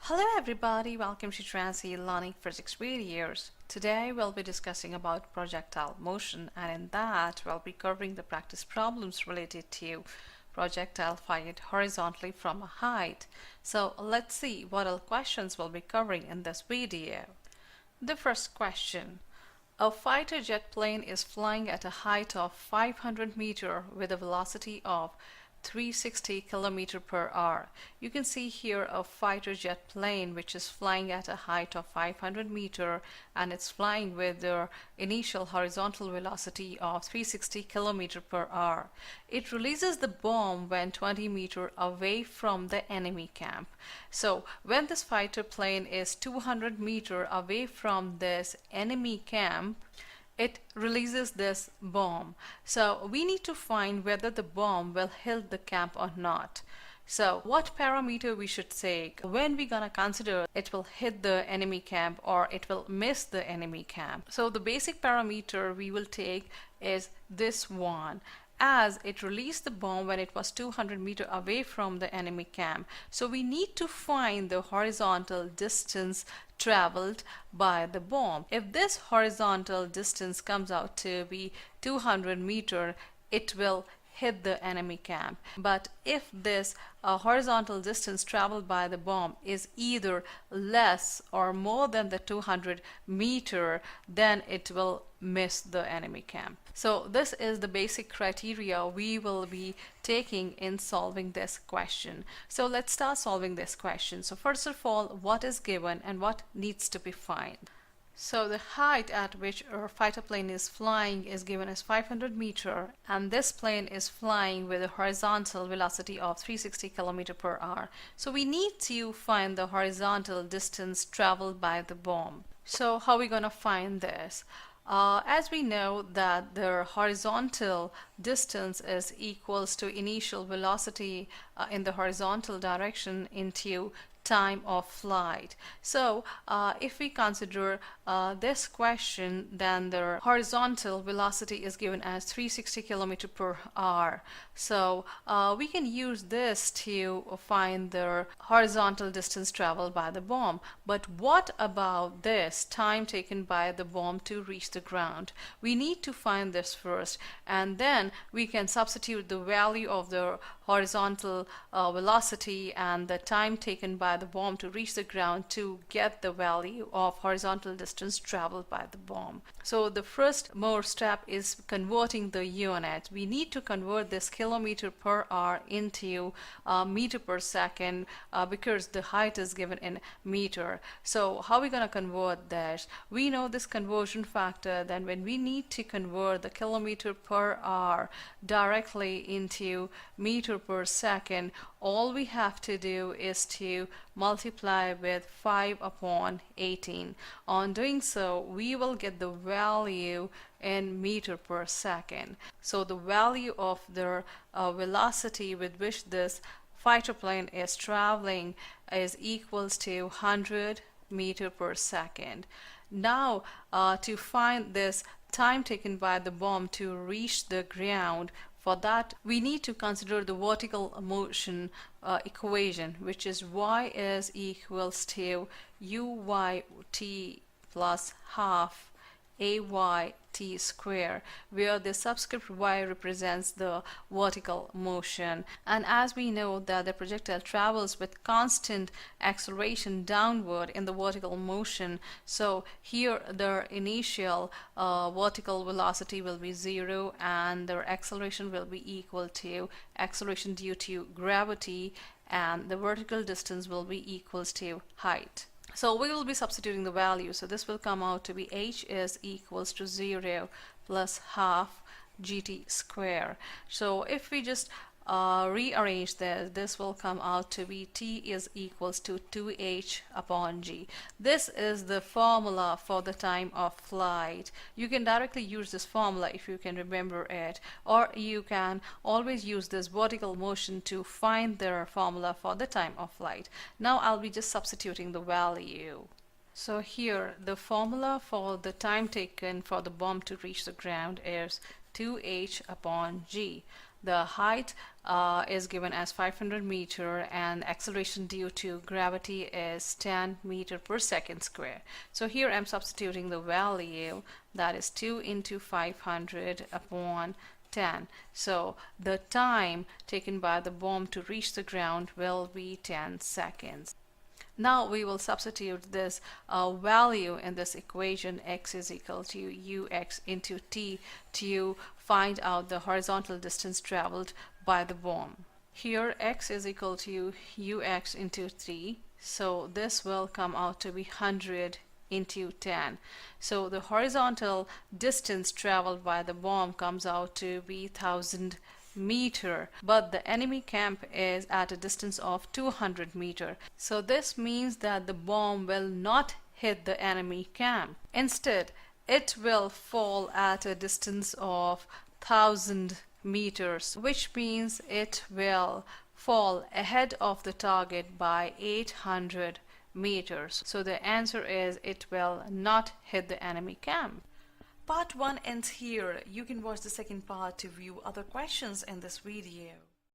Hello everybody, welcome to Transy Learning Physics videos. Today we'll be discussing about projectile motion, and in that we'll be covering the practice problems related to projectile fired horizontally from a height. So let's see what all questions we'll be covering in this video. The first question. A fighter jet plane is flying at a height of 500 meters with a velocity of 360 km per hour. You can see here a fighter jet plane which is flying at a height of 500 meters, and it's flying with the initial horizontal velocity of 360 km per hour. It releases the bomb when 20 meters away from the enemy camp. So when this fighter plane is 200 meters away from this enemy camp, it releases this bomb. So we need to find whether the bomb will hit the camp or not. So what parameter we should take when we're gonna consider it will hit the enemy camp or it will miss the enemy camp. So the basic parameter we will take is this one, as it released the bomb when it was 200 meters away from the enemy camp. So we need to find the horizontal distance traveled by the bomb. If this horizontal distance comes out to be 200 meters, it will hit the enemy camp. But if this horizontal distance traveled by the bomb is either less or more than the 200 meter, then it will miss the enemy camp. So this is the basic criteria we will be taking in solving this question. So let's start solving this question. So first of all, what is given and what needs to be found? So the height at which a fighter plane is flying is given as 500 meters, and this plane is flying with a horizontal velocity of 360 km per hour. So we need to find the horizontal distance traveled by the bomb. So how are we going to find this? As we know that the horizontal distance is equals to initial velocity in the horizontal direction into time of flight. So if we consider this question, then the horizontal velocity is given as 360 km per hour. So we can use this to find the horizontal distance traveled by the bomb. But what about this time taken by the bomb to reach the ground? We need to find this first, and then we can substitute the value of the horizontal velocity and the time taken by the bomb to reach the ground to get the value of horizontal distance traveled by the bomb. So the first more step is converting the unit. We need to convert this kilometer per hour into meter per second because the height is given in meter. So how are we going to convert that? We know this conversion factor. Then when we need to convert the kilometer per hour directly into meter per second, all we have to do is to multiply with 5 upon 18. On doing so, we will get the value in meter per second. So the value of the velocity with which this fighter plane is traveling is equals to 100 meter per second. Now to find this time taken by the bomb to reach the ground, for that we need to consider the vertical motion equation, which is y is equals to uyt plus half ayt square, where the subscript y represents the vertical motion. And as we know that the projectile travels with constant acceleration downward in the vertical motion, so here the initial vertical velocity will be 0 and the acceleration will be equal to acceleration due to gravity, and the vertical distance will be equals to height. So we will be substituting the value. So this will come out to be h is equals to 0 plus half gt square. So if we just rearrange this will come out to be t is equals to 2h upon g. This is the formula for the time of flight. You can directly use this formula if you can remember it, or you can always use this vertical motion to find the formula for the time of flight. Now I'll be just substituting the value. So here the formula for the time taken for the bomb to reach the ground is 2h upon g. The height is given as 500 meter and acceleration due to gravity is 10 meter per second square. So here I'm substituting the value, that is 2 into 500 upon 10. So the time taken by the bomb to reach the ground will be 10 seconds. Now we will substitute this value in this equation, x is equal to ux into t, to find out the horizontal distance traveled by the bomb. Here x is equal to ux into 3, so this will come out to be 100 into 10. So the horizontal distance traveled by the bomb comes out to be 1000 meter, but the enemy camp is at a distance of 200 meter. So this means that the bomb will not hit the enemy camp. Instead, it will fall at a distance of 1000 meters, which means it will fall ahead of the target by 800 meters. So the answer is it will not hit the enemy camp. Part 1 ends here. You can watch the second part to view other questions in this video.